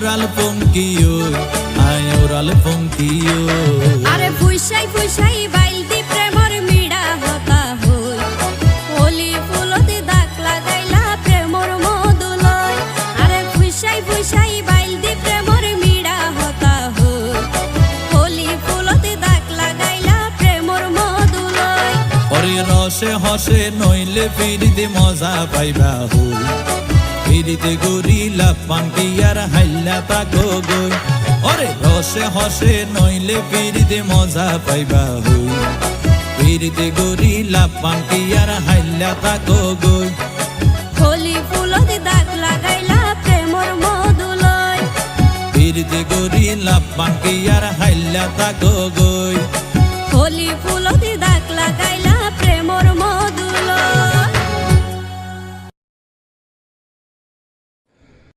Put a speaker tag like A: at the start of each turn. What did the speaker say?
A: oral পঙ্কিও আয় oral পঙ্কিও
B: আরে ফুইসাই ফুইসাই বাইলতি প্রেমর মিড়া হতা হই হোলি ফুলতে দাগ লাগাইলা প্রেমর মধুলয় আরে ফুইসাই ফুইসাই বাইলতি প্রেমর মিড়া হতা হই হোলি ফুলতে দাগ লাগাইলা প্রেমর মধুলয়
A: ওরে রসে হসে নইলে ফিরিতে মজা পাইবা হই ফিরিতে গরিলা পাঙ্কিয়ার হাইলা তাকো গই ওরে রসে হসে নইলে ফিরিতে মজা পাইবা হই ফিরিতে গরিলা পাঙ্কিয়ার হাইলা তাকো গই
B: হোলি ফুলতে দাগ লাগাইলা প্রেমর মধুলয়
A: ফিরিতে গরিলা পাঙ্কিয়ার হাইলা তাকো গই
B: হোলি ফুল